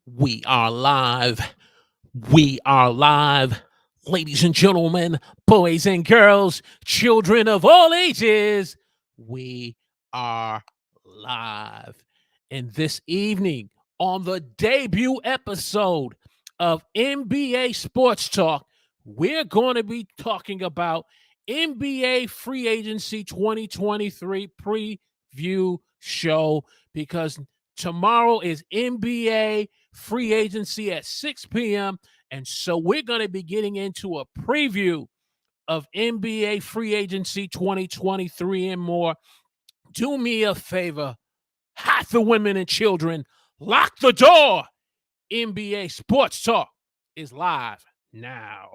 We are live. We are live. Ladies and gentlemen, boys and girls, children of all ages, we are live. And this evening, on the debut episode of NBA Sports Talk, we're going to be talking about NBA Free Agency 2023 preview show because tomorrow is NBA free agency at 6 p.m. And so we're going to be getting into a preview of NBA free agency 2023 and more. Do me a favor, half the women and children, lock the door. NBA Sports Talk is live now.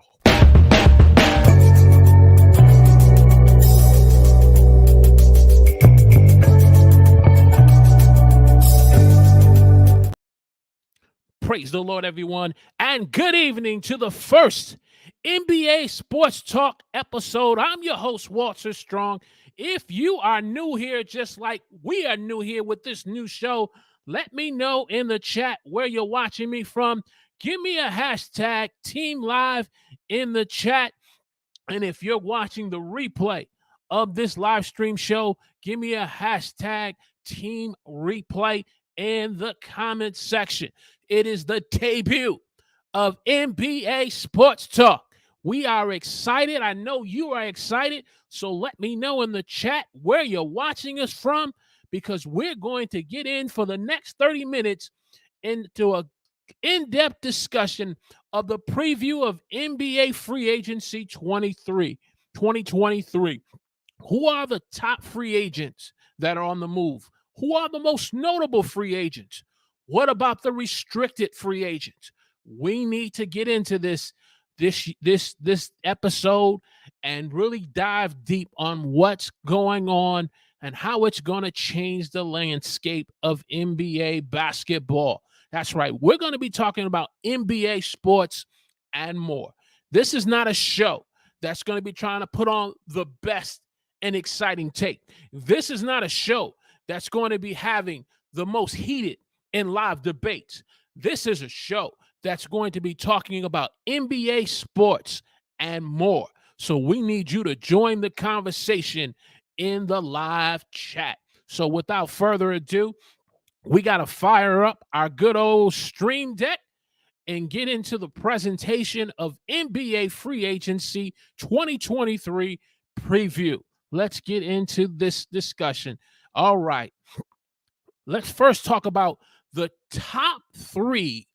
Praise the Lord, everyone, and good evening to the first NBA Sports Talk episode. I'm your host, Walter Strong. If you are new here, just like we are new here with this new show, let me know in the chat where you're watching me from. Give me a hashtag Team Live in the chat. And if you're watching the replay of this live stream show, give me a hashtag Team Replay in the comment section. It is the debut of NBA Sports Talk. We are excited. I know you are excited. So let me know in the chat where you're watching us from, because we're going to get in for the next 30 minutes into a in-depth discussion of the preview of NBA Free Agency 2023. Who are the top free agents that are on the move? Who are the most notable free agents? What about the restricted free agents? We need to get into this episode and really dive deep on what's going on and how it's going to change the landscape of NBA basketball. That's right. We're going to be talking about NBA sports and more. This is not a show that's going to be trying to put on the best and exciting take. This is not a show that's going to be having the most heated and live debates. This is a show that's going to be talking about NBA sports and more. So we need you to join the conversation in the live chat. So without further ado, we got to fire up our good old stream deck and get into the presentation of NBA Free Agency 2023 preview. Let's get into this discussion. All right. Let's first talk about the top three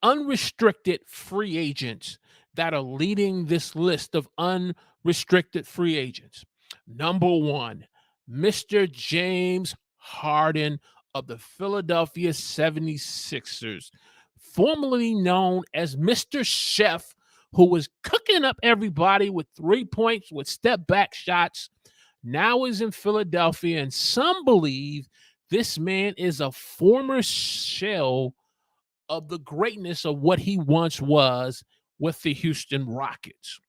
unrestricted free agents that are leading this list of unrestricted free agents. Number one, Mr. James Harden of the Philadelphia 76ers, formerly known as Mr. Chef, who was cooking up everybody with 3 points with step back shots, now is in Philadelphia, and some believe this man is a former shell of the greatness of what he once was with the Houston Rockets.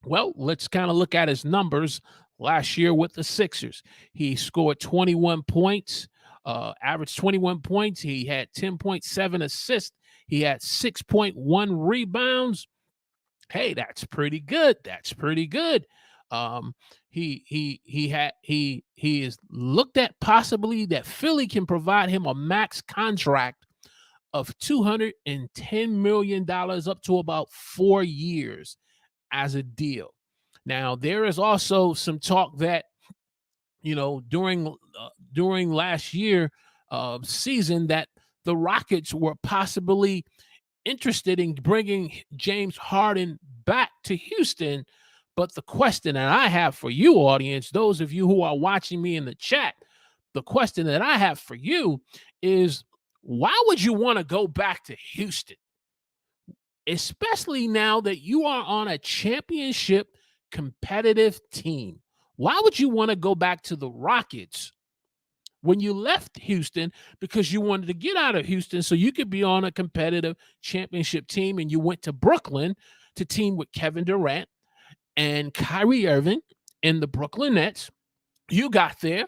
Well, let's kind of look at his numbers last year with the Sixers. He scored 21 points, averaged 21 points. He had 10.7 assists. He had 6.1 rebounds. Hey, that's pretty good. That's pretty good. He is looked at possibly that Philly can provide him a max contract of $210 million up to about 4 years as a deal. Now, there is also some talk that, during last year season, that the Rockets were possibly interested in bringing James Harden back to Houston. But the question that I have for you, audience, those of you who are watching me in the chat, the question that I have for you is, why would you want to go back to Houston? Especially now that you are on a championship competitive team. Why would you want to go back to the Rockets when you left Houston? Because you wanted to get out of Houston so you could be on a competitive championship team, and you went to Brooklyn to team with Kevin Durant and Kyrie Irving in the Brooklyn Nets. You got there,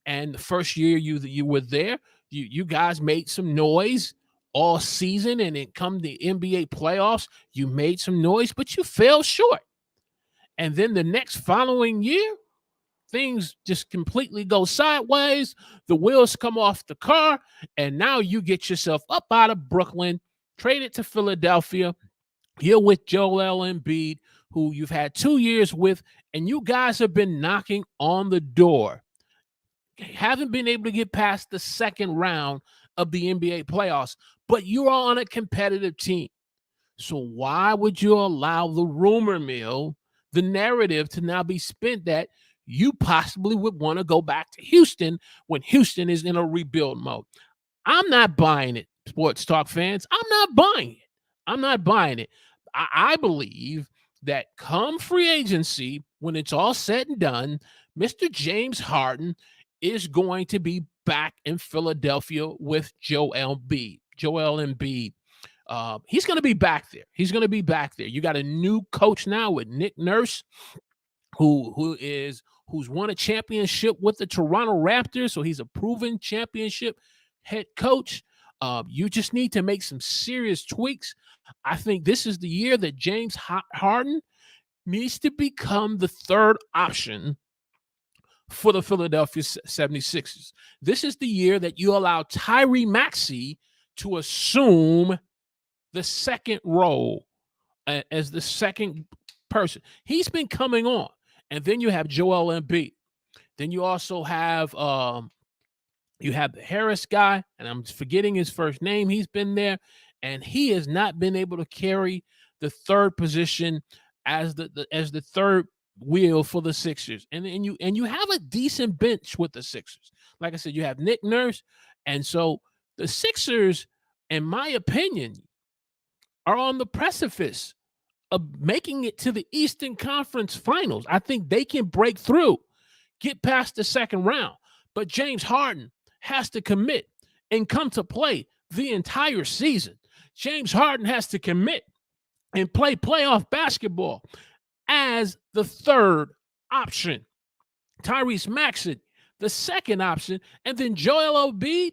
and the first year you were there, You guys made some noise all season, and it come the NBA playoffs, you made some noise, but you fell short. And then the next following year, things just completely go sideways. The wheels come off the car, and now you get yourself up out of Brooklyn, traded to Philadelphia. You're with Joel Embiid, who you've had 2 years with, and you guys have been knocking on the door. Haven't been able to get past the second round of the NBA playoffs, but you're on a competitive team. So why would you allow the rumor mill, the narrative to now be spent that you possibly would want to go back to Houston when Houston is in a rebuild mode? I'm not buying it, sports talk fans. I'm not buying it. I'm not buying it. I believe that come free agency, when it's all said and done, Mr. James Harden is going to be back in Philadelphia with Joel Embiid. He's going to be back there. He's going to be back there. You got a new coach now with Nick Nurse, who's won a championship with the Toronto Raptors, so he's a proven championship head coach. You just need to make some serious tweaks. I think this is the year that James Harden needs to become the third option for the Philadelphia 76ers. This is the year that you allow Tyrese Maxey to assume the second role as the second person. He's been coming on. And then you have Joel Embiid. Then you also have the Harris guy, and I'm forgetting his first name. He's been there, and he has not been able to carry the third position as the third wheel for the Sixers. And you have a decent bench with the Sixers. Like I said, you have Nick Nurse, and so the Sixers, in my opinion, are on the precipice of making it to the Eastern Conference Finals. I think they can break through, get past the second round. But James Harden has to commit and come to play the entire season. James Harden has to commit and play playoff basketball as the third option. Tyrese Maxey, the second option. And then Joel Embiid,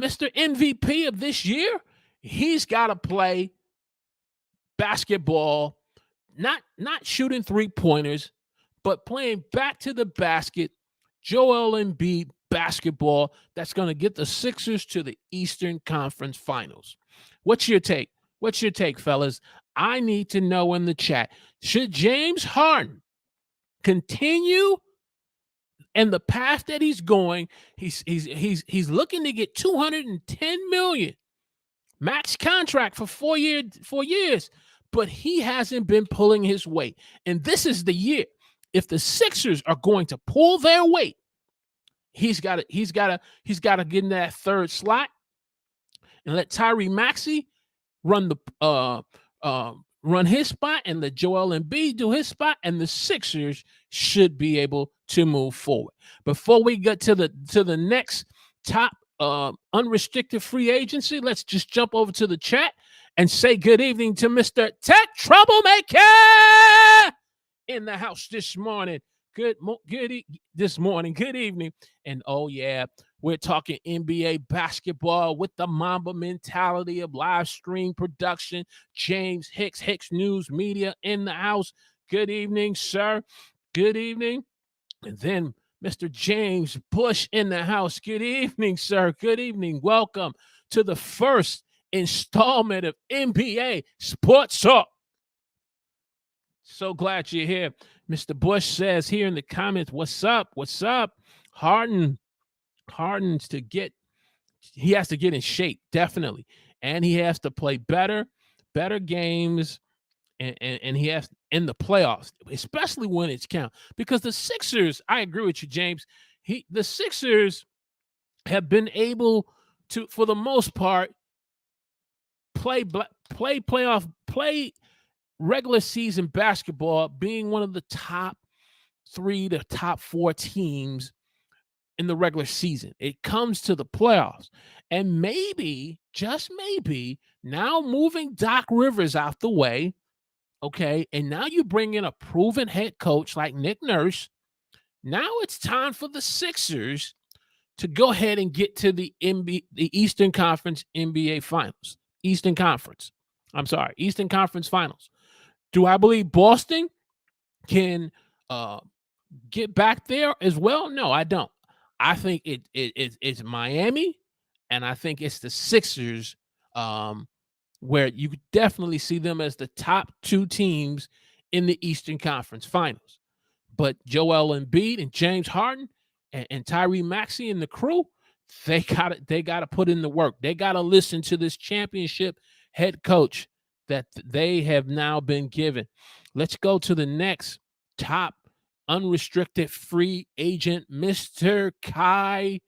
Mr. MVP of this year, he's got to play basketball, not shooting three-pointers, but playing back to the basket, Joel Embiid basketball that's going to get the Sixers to the Eastern Conference Finals. What's your take? What's your take, fellas? I need to know in the chat. Should James Harden continue in the path that he's going? He's looking to get $210 million max contract for 4 years, but he hasn't been pulling his weight. And this is the year. If the Sixers are going to pull their weight, he's got to get in that third slot and let Tyrese Maxey run his spot and let Joel Embiid do his spot, and the Sixers should be able to move forward. Before we get to the next top unrestricted free agency, let's just jump over to the chat and say good evening to Mr. Tech Troublemaker in the house this morning. Good evening. And oh yeah, we're talking NBA basketball with the Mamba mentality of live stream production. James Hicks News Media in the house. Good evening, sir. Good evening. And then Mr. James Bush in the house. Good evening, sir. Good evening. Welcome to the first installment of NBA Sports Talk. So glad you're here. Mr. Bush says here in the comments, what's up? What's up? Harden's he has to get in shape, definitely. And he has to play better games, and he has in the playoffs, especially when it's count. Because the Sixers, I agree with you, James. The Sixers have been able to, for the most part, play regular season basketball, being one of the top 3 to top 4 teams in the regular season. It comes to the playoffs. And maybe, just maybe, now moving Doc Rivers out the way, okay, and now you bring in a proven head coach like Nick Nurse. Now it's time for the Sixers to go ahead and get to the Eastern Conference NBA Finals. Eastern Conference. I'm sorry, Eastern Conference Finals. Do I believe Boston can get back there as well? No, I don't. I think it's Miami, and I think it's the Sixers, where you could definitely see them as the top two teams in the Eastern Conference Finals. But Joel Embiid and James Harden and Tyrese Maxey and the crew, they gotta put in the work. They gotta listen to this championship head coach that they have now been given. Let's go to the next top unrestricted free agent, Mr. Kyrie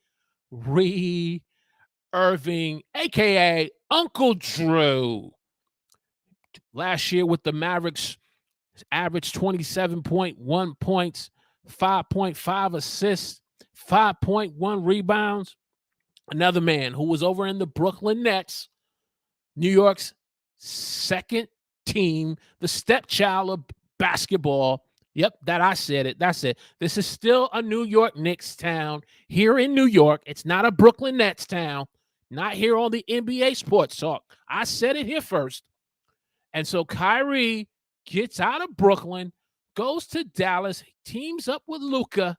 Irving, aka Uncle Drew. Last year with the Mavericks, averaged 27.1 points, 5.5 assists, 5.1 rebounds. Another man who was over in the Brooklyn Nets, New York's second team, the stepchild of basketball. Yep, that I said it. That's it. This is still a New York Knicks town here in New York. It's not a Brooklyn Nets town. Not here on the NBA Sports Talk. I said it here first. And so Kyrie gets out of Brooklyn, goes to Dallas, teams up with Luka,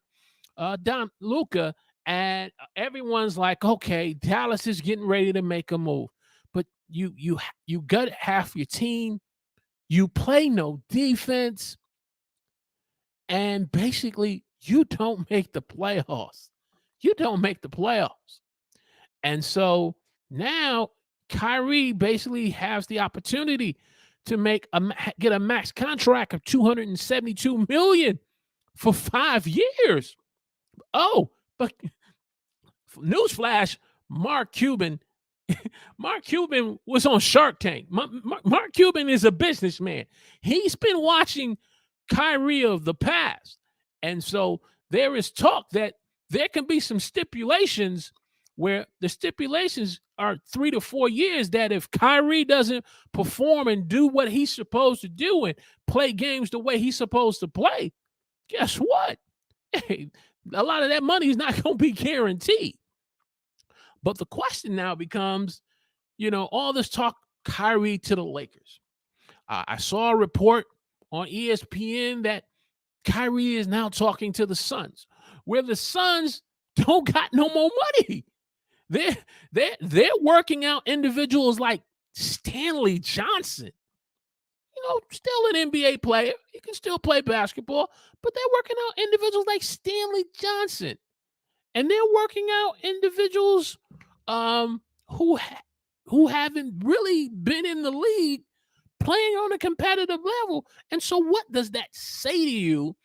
and everyone's like, okay, Dallas is getting ready to make a move. But you gut half your team, you play no defense, and basically you don't make the playoffs. You don't make the playoffs. And so now Kyrie basically has the opportunity to get a max contract of $272 million for 5 years. Oh, but newsflash, Mark Cuban was on Shark Tank. Mark Cuban is a businessman. He's been watching Kyrie of the past. And so there is talk that there can be some stipulations where the stipulations are 3 to 4 years, that if Kyrie doesn't perform and do what he's supposed to do and play games the way he's supposed to play, guess what? Hey, a lot of that money is not going to be guaranteed. But the question now becomes, all this talk, Kyrie to the Lakers. I saw a report on ESPN that Kyrie is now talking to the Suns, where the Suns don't got no more money. They're working out individuals like Stanley Johnson, still an NBA player. He can still play basketball, but they're working out individuals like Stanley Johnson, and they're working out individuals who haven't really been in the league playing on a competitive level. And so what does that say to you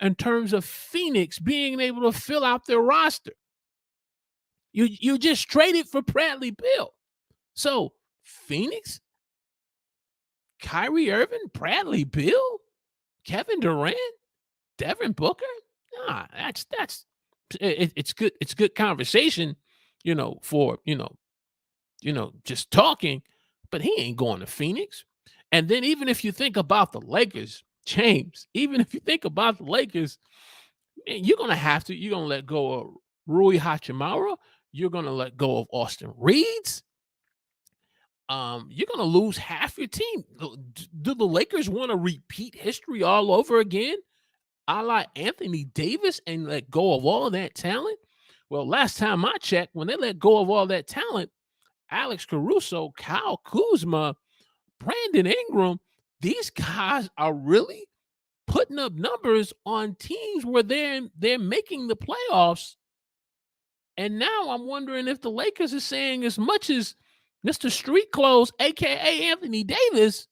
in terms of Phoenix being able to fill out their roster? You just traded for Bradley Beal. So Phoenix, Kyrie Irving, Bradley Beal, Kevin Durant, Devin Booker. It's good. It's good conversation, for just talking. But he ain't going to Phoenix. And then even if you think about the Lakers, James, even if you think about the Lakers, man, you're gonna let go of Rui Hachimura. You're gonna let go of Austin Reeves. You're gonna lose half your team. Do the Lakers want to repeat history all over again, a la Anthony Davis, and let go of all of that talent? Well, last time I checked, when they let go of all that talent, Alex Caruso, Kyle Kuzma, Brandon Ingram, these guys are really putting up numbers on teams where they're making the playoffs. And now I'm wondering if the Lakers are saying, as much as Mr. Street Clothes, aka Anthony Davis,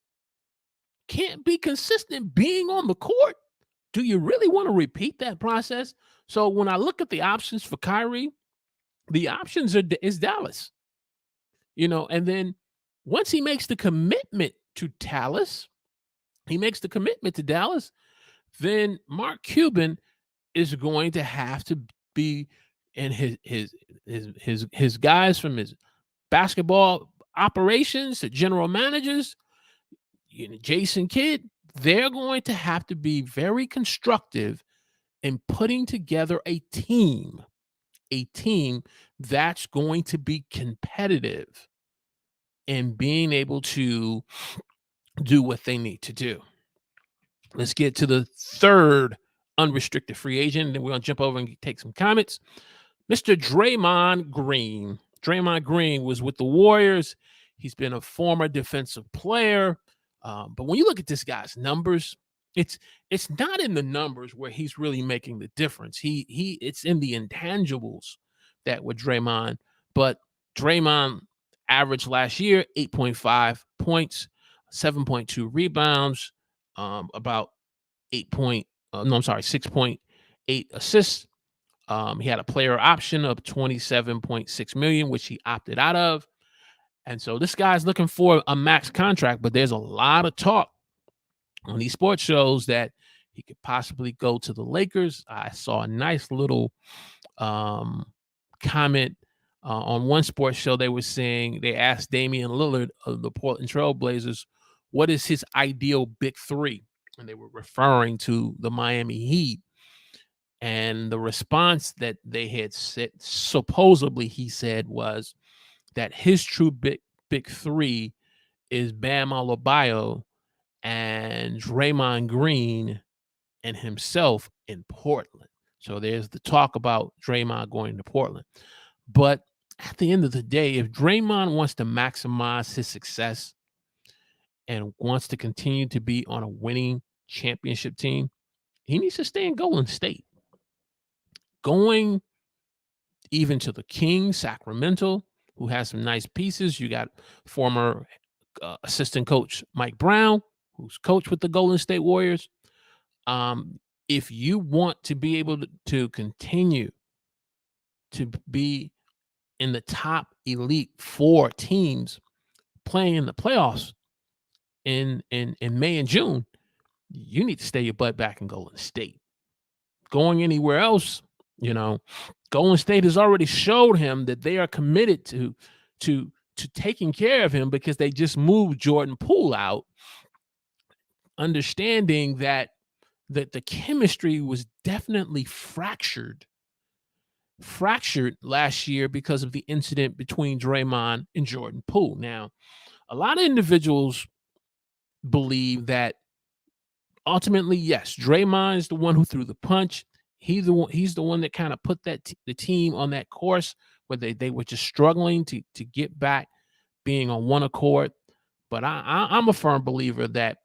can't be consistent being on the court, do you really want to repeat that process? So when I look at the options for Kyrie, the options is Dallas. And then once he makes the commitment to Dallas, then Mark Cuban is going to have to be, and his guys from his basketball operations, the general managers, Jason Kidd, they're going to have to be very constructive in putting together a team a team that's going to be competitive and being able to do what they need to do. Let's get to the third unrestricted free agent, and then we're going to jump over and take some comments. Mr. Draymond Green. Draymond Green was with the Warriors. He's been a former defensive player. But when you look at this guy's numbers, it's not in the numbers where he's really making the difference. It's in the intangibles that with Draymond. But Draymond averaged last year 8.5 points, 7.2 rebounds, about 6.8 assists. He had a player option of $27.6 million, which he opted out of. And so this guy's looking for a max contract, but there's a lot of talk on these sports shows that he could possibly go to the Lakers. I saw a nice little comment on one sports show. They were saying, they asked Damian Lillard of the Portland Trail Blazers, what is his ideal big three? And they were referring to the Miami Heat. And the response that they had said, supposedly he said, was that his true big three is Bam Adebayo and Draymond Green and himself in Portland. So there's the talk about Draymond going to Portland. But at the end of the day, if Draymond wants to maximize his success and wants to continue to be on a winning championship team, he needs to stay in Golden State. Going even to the Kings, Sacramento, who has some nice pieces. You got former assistant coach Mike Brown, who's coached with the Golden State Warriors. If you want to be able to continue to be in the top elite four teams playing in the playoffs in May and June, you need to stay your butt back in Golden State. Going anywhere else, Golden State has already showed him that they are committed to taking care of him, because they just moved Jordan Poole out, understanding that the chemistry was definitely fractured last year because of the incident between Draymond and Jordan Poole. Now, a lot of individuals believe that ultimately, yes, Draymond is the one who threw the punch. He's the one that kind of put the team on that course where they were just struggling to get back being on one accord. But I'm a firm believer that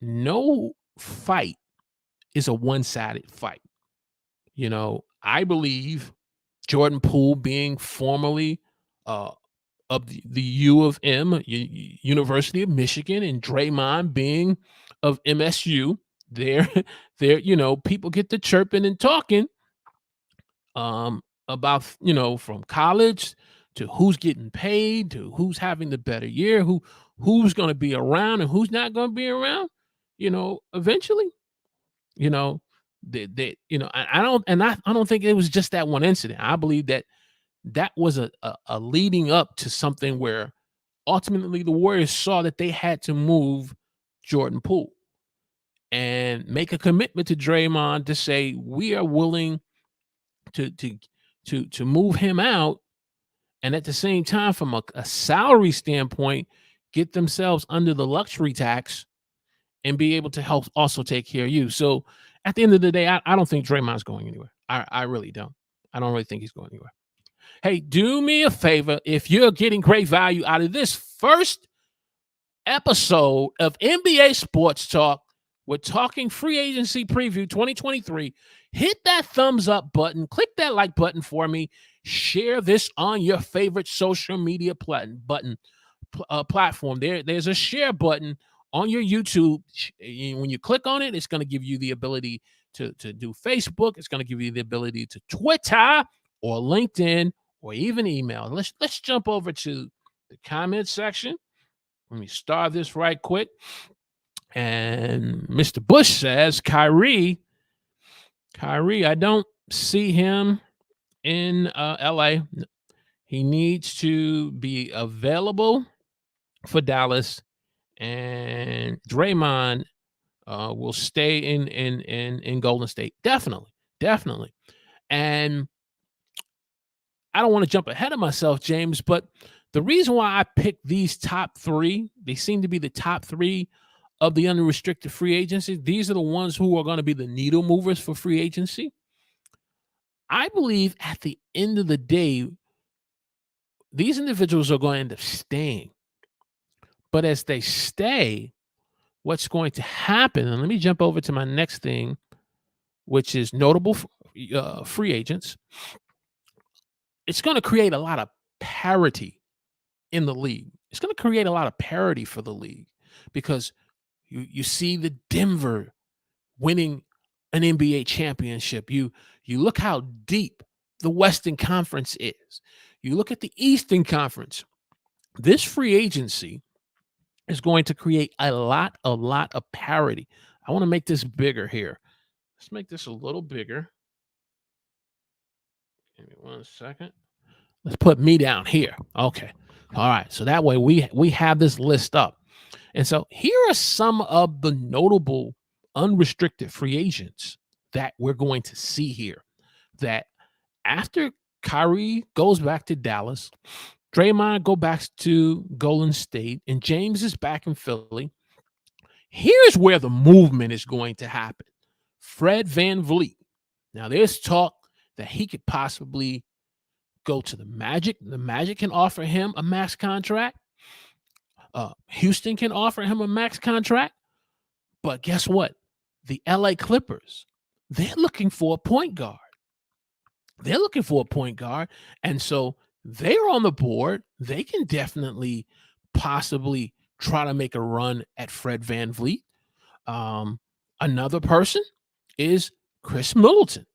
no fight is a one-sided fight. I believe Jordan Poole, being formerly of the U of M, University of Michigan, and Draymond being of MSU, there, people get to chirping and talking about, from college to who's getting paid to who's having the better year, who's going to be around and who's not going to be around. Eventually, I don't think it was just that one incident. I believe that was a leading up to something where ultimately the Warriors saw that they had to move Jordan Poole and make a commitment to Draymond to say, we are willing to move him out, and at the same time, from a salary standpoint, get themselves under the luxury tax and be able to help also take care of you. So at the end of the day, I don't think Draymond's going anywhere. I really don't. I don't really think he's going anywhere. Hey, do me a favor. If you're getting great value out of this first episode of NBA Sports Talk, we're talking free agency preview 2023. Hit that thumbs up button. Click that like button for me. Share this on your favorite social media platform. There's a share button on your YouTube. When you click on it, it's going to give you the ability to do Facebook. It's going to give you the ability to Twitter or LinkedIn or even email. Let's jump over to the comment section. Let me start this right quick. And Mr. Bush says, Kyrie, I don't see him in LA. He needs to be available for Dallas, and Draymond will stay in Golden State. Definitely. And I don't want to jump ahead of myself, James, but the reason why I picked these top three, they seem to be the top three of the unrestricted free agency. These are the ones who are going to be the needle movers for free agency. I believe at the end of the day, these individuals are going to end up staying. But as they stay, what's going to happen, and let me jump over to my next thing, which is notable free agents. It's going to create a lot of parity in the league. It's going to create a lot of parity for the league because you see the Denver winning an NBA championship. You look how deep the Western Conference is. You look at the Eastern Conference. This free agency is going to create a lot of parity. I want to make this bigger here. Let's make this a little bigger. Give me 1 second. Let's put me down here. Okay. All right. So that way we have this list up. And so here are some of the notable unrestricted free agents that we're going to see here. That after Kyrie goes back to Dallas, Draymond go back to Golden State, and James is back in Philly. Here's where the movement is going to happen. Fred VanVleet. Now, there's talk that he could possibly go to the Magic. The Magic can offer him a max contract. Houston can offer him a max contract. But guess what? The LA Clippers, they're looking for a point guard. And so they're on the board. They can definitely possibly try to make a run at Fred VanVleet. Another person is Chris Middleton.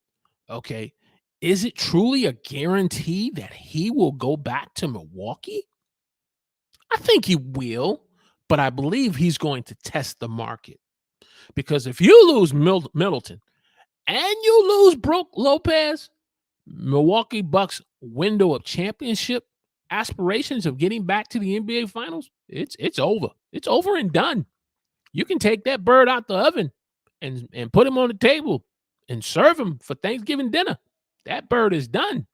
Okay. Is it truly a guarantee that he will go back to Milwaukee? I think he will, but I believe he's going to test the market. Because if you lose Middleton and you lose Brook Lopez, Milwaukee Bucks window of championship aspirations of getting back to the NBA Finals, it's over. It's over and done. You can take that bird out the oven and put him on the table and serve him for Thanksgiving dinner. That bird is done.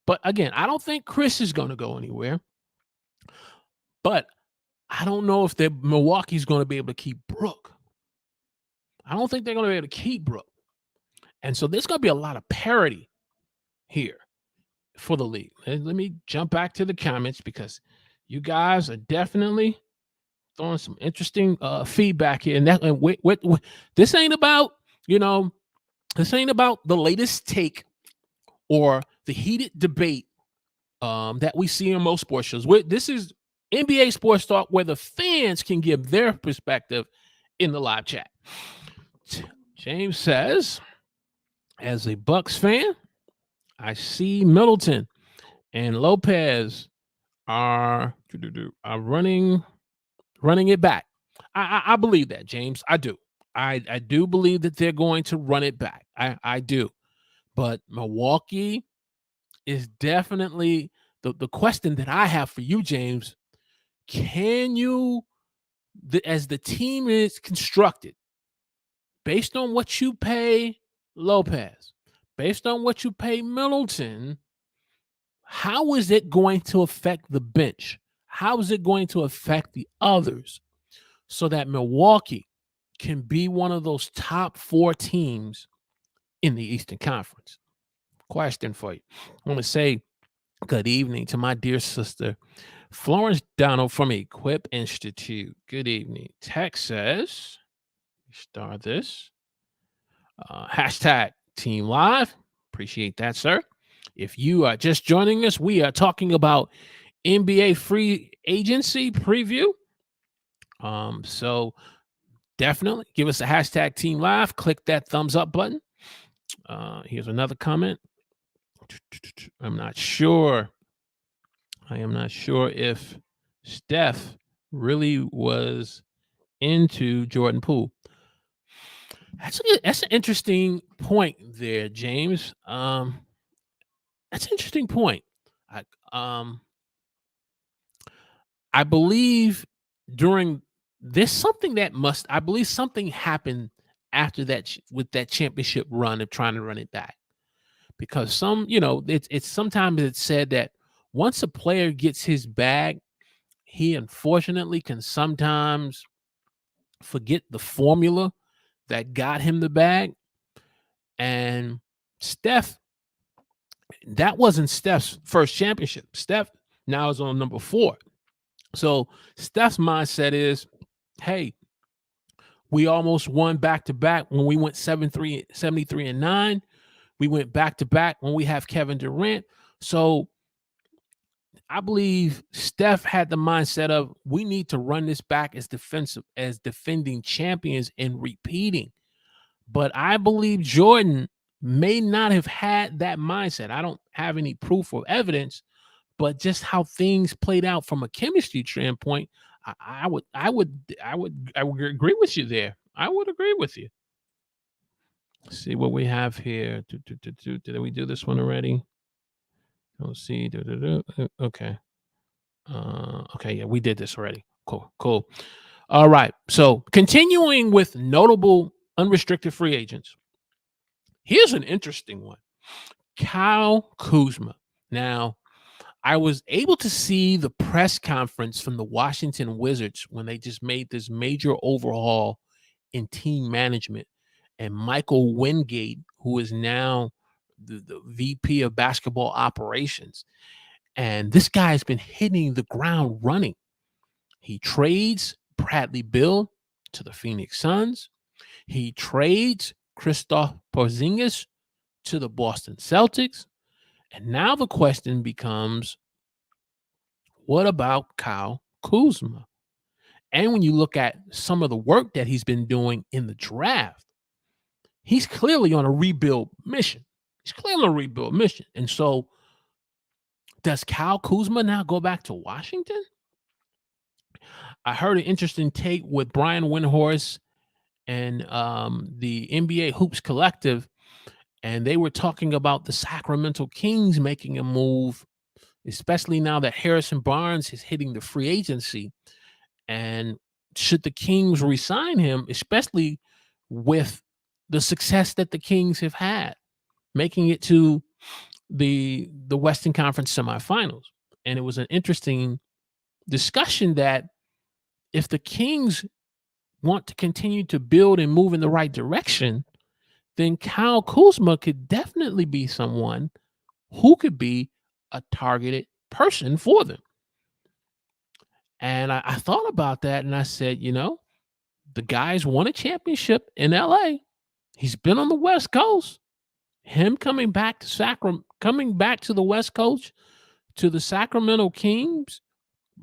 But again, I don't think Chris is going to go anywhere. But I don't know if Milwaukee's going to be able to keep Brook. I don't think they're going to be able to keep Brook. And so there's going to be a lot of parity here for the league. Let me jump back to the comments because you guys are definitely throwing some interesting feedback here. And this ain't about, this ain't about the latest take or the heated debate that we see in most sports shows. This is NBA Sports Talk where the fans can give their perspective in the live chat. James says, as a Bucks fan, I see Middleton and Lopez are running it back. I believe that, James. I do. I do believe that they're going to run it back. I do. But Milwaukee is definitely the question that I have for you, James. Can you, as the team is constructed, based on what you pay Lopez, based on what you pay Middleton, how is it going to affect the bench? How is it going to affect the others so that Milwaukee can be one of those top 4 teams in the Eastern Conference? Question for you. I want to say good evening to my dear sister, Florence Donald from Equip Institute. Good evening. Text says, start this. Hashtag Team Live. Appreciate that, sir. If you are just joining us, we are talking about NBA free agency preview. So definitely give us a hashtag Team Live. Click that thumbs up button. Here's another comment. I am not sure if Steph really was into Jordan Poole. That's an interesting point there, James. That's an interesting point. I believe something happened after that with that championship run of trying to run it back. because it's sometimes it's said that once a player gets his bag, he unfortunately can sometimes forget the formula that got him the bag. And Steph, that wasn't Steph's first championship. Steph now is on number 4. So Steph's mindset is, hey, we almost won back to back when we went 73-9. We went back to back when we have Kevin Durant. So I believe Steph had the mindset of, we need to run this back as defending champions and repeating. But I believe Jordan may not have had that mindset. I don't have any proof or evidence, but just how things played out from a chemistry standpoint, I would agree with you there. I would agree with you. Let's see what we have here. Did we do this one already? Let's see. Okay. Okay, yeah, we did this already. Cool. All right. So continuing with notable unrestricted free agents. Here's an interesting one. Kyle Kuzma. Now, I was able to see the press conference from the Washington Wizards when they just made this major overhaul in team management. And Michael Wingate, who is now the VP of basketball operations. And this guy has been hitting the ground running. He trades Bradley Beal to the Phoenix Suns. He trades Kristaps Porzingis to the Boston Celtics. And now the question becomes, what about Kyle Kuzma? And when you look at some of the work that he's been doing in the draft, he's clearly on a rebuild mission. And so does Kyle Kuzma now go back to Washington? I heard an interesting take with Brian Windhorst and the NBA Hoops Collective, and they were talking about the Sacramento Kings making a move, especially now that Harrison Barnes is hitting the free agency. And should the Kings re-sign him, especially with the success that the Kings have had, making it to the Western Conference semifinals? And it was an interesting discussion that if the Kings want to continue to build and move in the right direction, then Kyle Kuzma could definitely be someone who could be a targeted person for them. And I thought about that and I said, the guy's won a championship in LA. He's been on the West Coast. Him coming back to the West Coast, to the Sacramento Kings.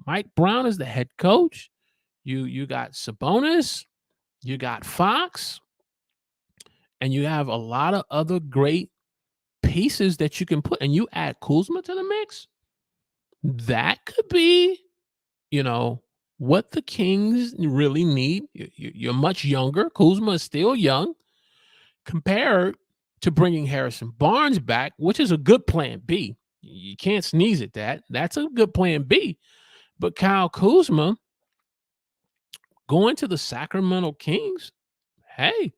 Mike Brown is the head coach. You got Sabonis, you got Fox, and you have a lot of other great pieces that you can put, and you add Kuzma to the mix. That could be, what the Kings really need. You're much younger. Kuzma is still young compared to bringing Harrison Barnes back, which is a good plan B. You can't sneeze at that. That's a good plan B. But Kyle Kuzma going to the Sacramento Kings, hey,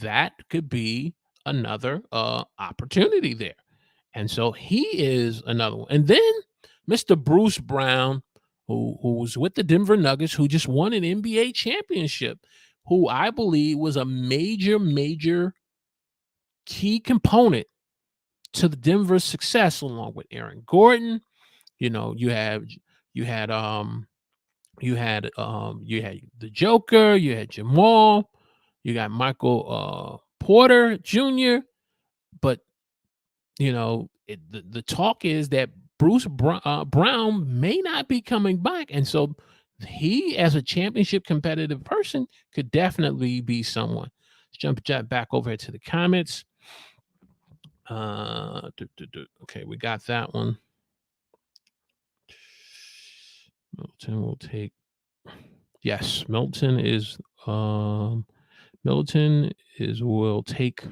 that could be another opportunity there. And so he is another one. And then Mr. Bruce Brown, who's with the Denver Nuggets, who just won an NBA championship, who I believe was a major key component to the Denver's success, along with Aaron Gordon. You had the Joker, you had Jamal, you got Michael Porter Jr. But the talk is that Bruce Brown may not be coming back, and so he, as a championship competitive person, could definitely be someone. Let's jump back over to the comments. Okay, we got that one. Milton will take. Yes, Milton will take.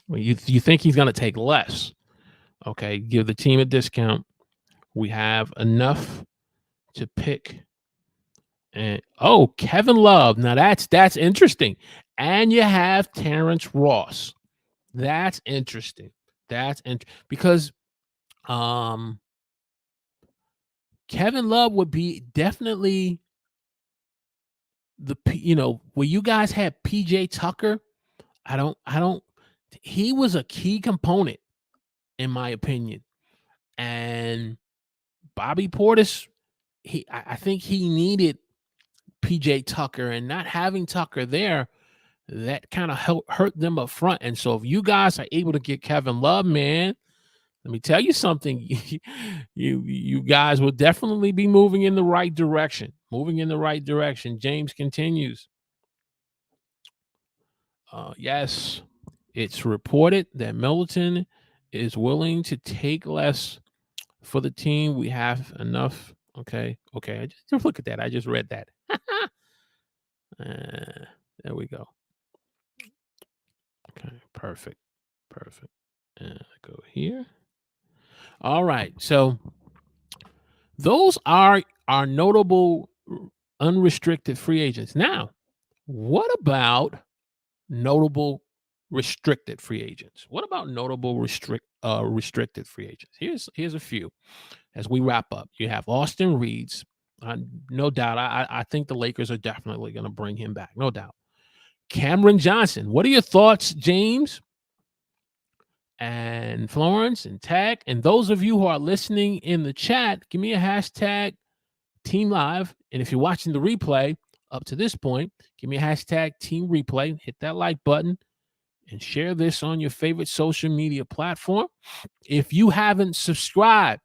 Well, you think he's going to take less? Okay, give the team a discount. We have enough to pick. And Kevin Love. Now that's interesting. And you have Terrence Ross. That's interesting. That's and because um Kevin Love would be definitely where you guys had PJ Tucker. I don't he was a key component in my opinion. And Bobby Portis, I think he needed PJ Tucker, and not having Tucker there, that kind of hurt them up front. And so if you guys are able to get Kevin Love, man, let me tell you something. You guys will definitely be moving in the right direction. Moving in the right direction. James continues. Yes, it's reported that Middleton is willing to take less for the team. We have enough. Okay. I just look at that. I just read that. There we go. Okay. Perfect. Go here. All right. So those are our notable unrestricted free agents. Now, what about notable restricted free agents? What about notable restricted free agents? Here's a few as we wrap up. You have Austin Reeves. No doubt. I think the Lakers are definitely going to bring him back. No doubt. Cameron Johnson. What are your thoughts, James and Florence and Tag? And those of you who are listening in the chat, give me a hashtag Team Live. And if you're watching the replay up to this point, give me a hashtag Team Replay. Hit that like button and share this on your favorite social media platform. If you haven't subscribed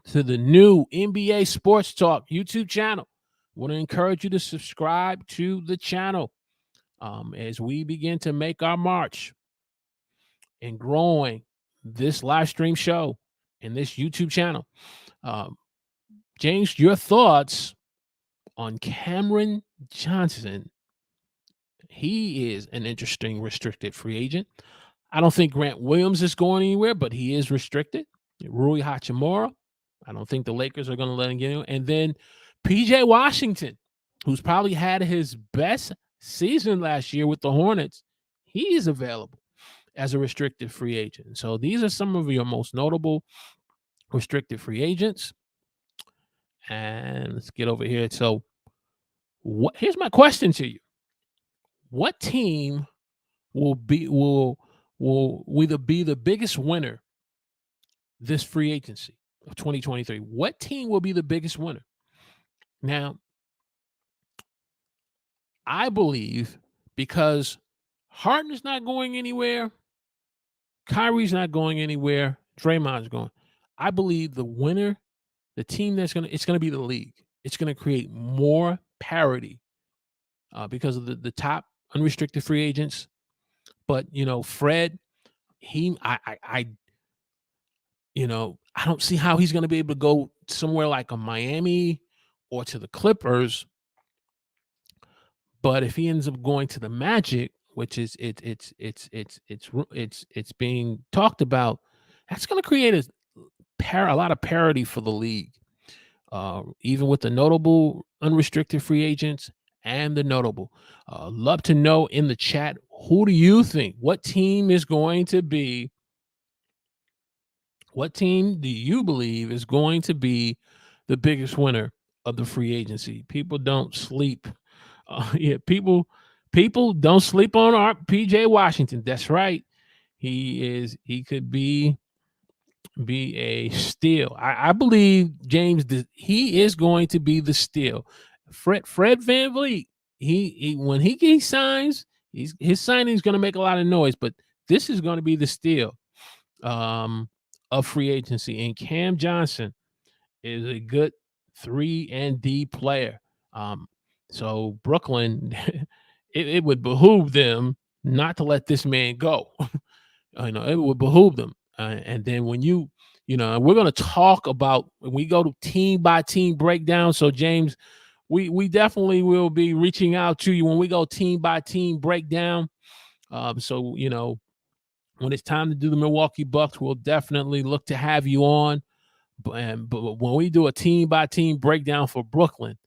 to the new NBA Sports Talk YouTube channel, I want to encourage you to subscribe to the channel as we begin to make our march in growing this live stream show and this YouTube channel. James, your thoughts on Cameron Johnson? He is an interesting restricted free agent. I don't think Grant Williams is going anywhere, but he is restricted. Rui Hachimura, I don't think the Lakers are going to let him get him. And then PJ Washington, who's probably had his best season last year with the Hornets, he is available as a restricted free agent. So these are some of your most notable restricted free agents. And let's get over here. So here's my question to you. What team will either be the biggest winner this free agency of 2023? What team will be the biggest winner? Now, I believe because Harden's not going anywhere, Kyrie's not going anywhere, Draymond's going. I believe the winner, the team it's going to be the league. It's going to create more parity because of the top unrestricted free agents. But Fred, I don't see how he's going to be able to go somewhere like a Miami or to the Clippers. But if he ends up going to the Magic, which is it's being talked about, that's going to create a lot of parity for the league, even with the notable unrestricted free agents and the notable. Love to know in the chat, who do you think? What team is going to be? What team do you believe is going to be the biggest winner of the free agency? People don't sleep. People don't sleep on our PJ Washington. That's right. He could be a steal. I believe James. He is going to be the steal. Fred VanVleet. He when he signs, his signing is going to make a lot of noise. But this is going to be the steal of free agency. And Cam Johnson is a good 3-and-D player. So Brooklyn, it would behoove them not to let this man go. It would behoove them. And then when we're going to talk about when we go to team by team breakdown. So James, we definitely will be reaching out to you when we go team by team breakdown. So when it's time to do the Milwaukee Bucks, we'll definitely look to have you on. But when we do a team by team breakdown for Brooklyn,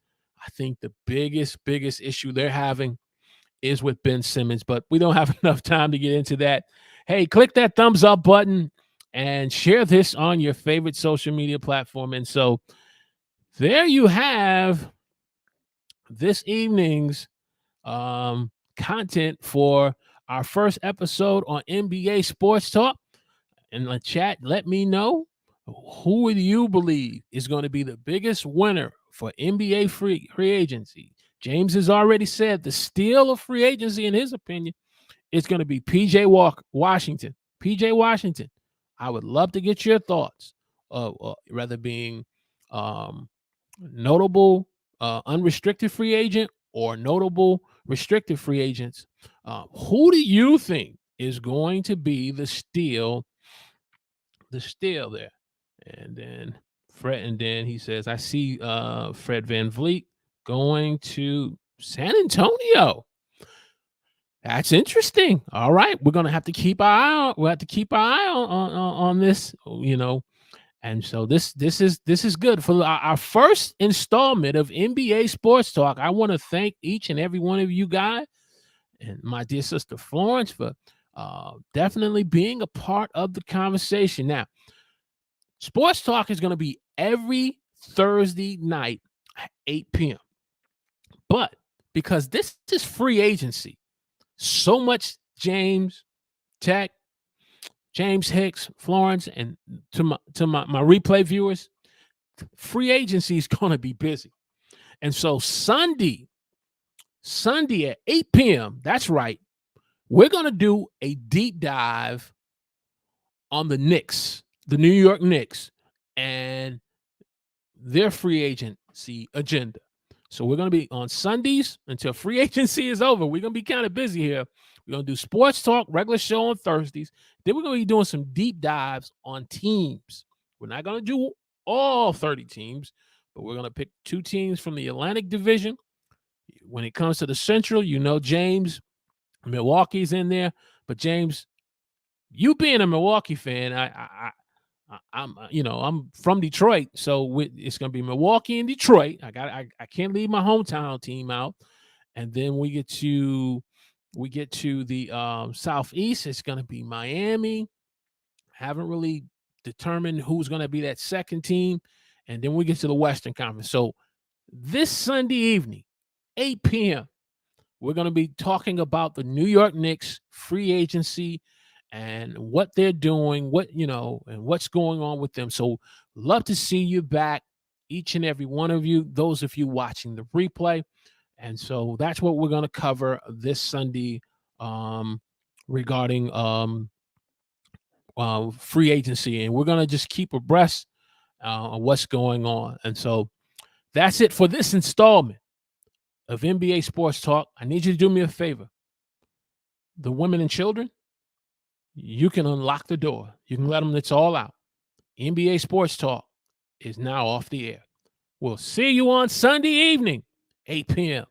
I think the biggest issue they're having is with Ben Simmons, but we don't have enough time to get into that. Hey, click that thumbs up button and share this on your favorite social media platform. And so there you have this evening's content for our first episode on NBA Sports Talk. In the chat, let me know, who would you believe is going to be the biggest winner for NBA free agency. James has already said the steal of free agency, in his opinion, is going to be PJ Washington. PJ Washington. I would love to get your thoughts, rather being notable unrestricted free agent or notable restricted free agents. Who do you think is going to be the steal there? And then he says, I see Fred VanVleet going to San Antonio. That's interesting. All right, we're gonna have to keep our eye on. We'll have to keep our eye on this. And so this is good for our first installment of NBA Sports Talk. I want to thank each and every one of you guys and my dear sister Florence for definitely being a part of the conversation. Now, Sports Talk is going to be every Thursday night at 8 p.m. But because this is free agency, so much James Tech, James Hicks, Florence, and to my replay viewers, free agency is going to be busy. And so Sunday at 8 p.m., that's right, we're going to do a deep dive on the Knicks, the New York Knicks, and their free agency agenda. So we're going to be on Sundays until free agency is over. We're going to be kind of busy here. We're going to do Sports Talk, regular show on Thursdays. Then we're going to be doing some deep dives on teams. We're not going to do all 30 teams, but we're going to pick 2 teams from the Atlantic Division. When it comes to the Central, James, Milwaukee's in there. But James, you being a Milwaukee fan, I'm from Detroit, so it's going to be Milwaukee and Detroit. I can't leave my hometown team out. And then we get to the Southeast. It's going to be Miami. Haven't really determined who's going to be that second team. And then we get to the Western Conference. So this Sunday evening, 8 p.m., we're going to be talking about the New York Knicks free agency and what they're doing, and what's going on with them. So love to see you back, each and every one of you, those of you watching the replay. And so that's what we're going to cover this Sunday regarding free agency. And we're going to just keep abreast of what's going on. And so that's it for this installment of NBA Sports Talk. I need you to do me a favor. The women and children, you can unlock the door. You can let them, it's all out. NBA Sports Talk is now off the air. We'll see you on Sunday evening, 8 p.m.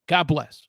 God bless.